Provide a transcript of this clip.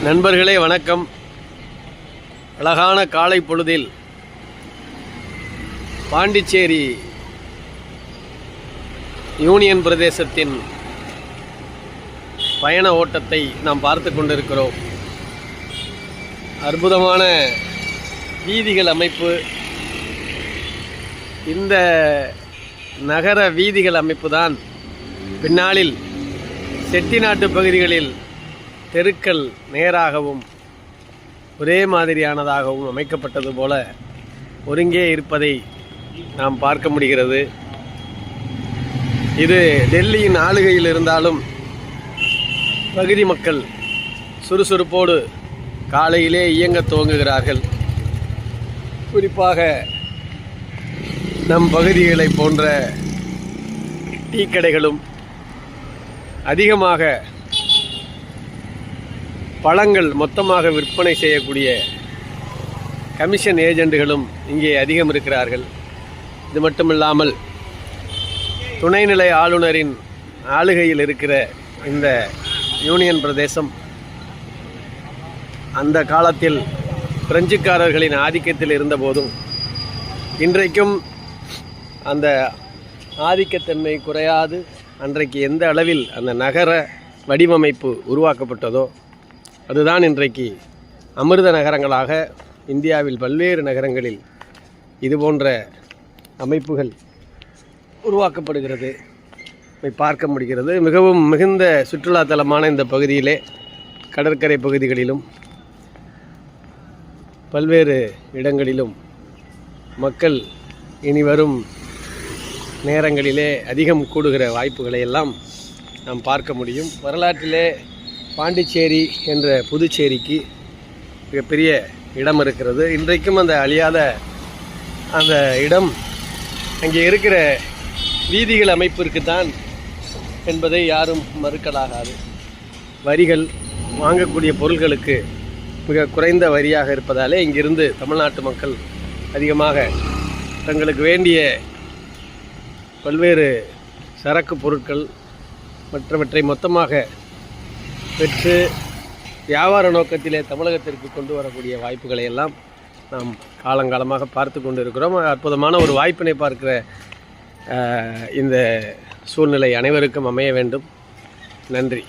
நண்பர்களே வணக்கம். அழகான காலை பொழுதில் பாண்டிச்சேரி யூனியன் பிரதேசத்தின் பயண ஓட்டத்தை நாம் பார்த்து கொண்டிருக்கிறோம். அற்புதமான வீதிகள் அமைப்பு. இந்த நகர வீதிகள் அமைப்பு தான் பின்னாளில் செட்டிநாட்டு பகுதிகளில் தெருக்கள் நேராகவும் ஒரே மாதிரியானதாகவும் அமைக்கப்பட்டது போல ஒருங்கே இருப்பதை நாம் பார்க்க முடிகிறது. இது டெல்லியின் ஆளுகையில் இருந்தாலும் பகுதி மக்கள் சுறுசுறுப்போடு காலையிலே இயங்க துவங்குகிறார்கள். குறிப்பாக நம் பகுதிகளை போன்ற டீ கடைகளும் அதிகமாக பழங்கள் மொத்தமாக விற்பனை செய்யக்கூடிய கமிஷன் ஏஜெண்டுகளும் இங்கே அதிகம் இருக்கிறார்கள். இது மட்டுமில்லாமல் துணைநிலை ஆளுநரின் ஆளுகையில் இருக்கிற இந்த யூனியன் பிரதேசம் அந்த காலத்தில் பிரெஞ்சுக்காரர்களின் ஆதிக்கத்தில் இருந்தபோதும் இன்றைக்கும் அந்த ஆதிக்கத்தன்மை குறையாது அன்றைக்கு எந்த அளவில் அந்த நகர வடிவமைப்பு உருவாக்கப்பட்டதோ அதுதான் இன்றைக்கு அமிர்த நகரங்களாக இந்தியாவில் பல்வேறு நகரங்களில் இதுபோன்ற அமைப்புகள் உருவாக்கப்படுகிறது பார்க்க முடிகிறது. மிகவும் மிகுந்த சுற்றுலாத்தலமான இந்த பகுதியிலே கடற்கரை பகுதிகளிலும் பல்வேறு இடங்களிலும் மக்கள் இனி வரும் நேரங்களிலே அதிகம் கூடுகிற வாய்ப்புகளை எல்லாம் நாம் பார்க்க முடியும். வரலாற்றிலே பாண்டிச்சேரி என்ற புதுச்சேரிக்கு மிகப்பெரிய இடம் இருக்கிறது. இன்றைக்கும் அந்த அழியாத அந்த இடம் அங்கே இருக்கிற வீதிகள் அமைப்பிற்குத்தான் என்பதை யாரும் மறுக்கலாகாது. வரிகள் வாங்கக்கூடிய பொருட்களுக்கு மிக குறைந்த வரியாக இருப்பதாலே இங்கிருந்து தமிழ்நாட்டு மக்கள் அதிகமாக தங்களுக்கு வேண்டிய பல்வேறு சரக்கு பொருட்கள் மற்றவற்றை மொத்தமாக பெற்று வியாபார நோக்கத்திலே தமிழகத்திற்கு கொண்டு வரக்கூடிய வாய்ப்புகளை எல்லாம் நாம் காலங்காலமாக பார்த்து கொண்டு இருக்கிறோம். அற்புதமான ஒரு வாய்ப்பினை பார்க்கிற இந்த சூழ்நிலை அனைவருக்கும் அமைய வேண்டும். நன்றி.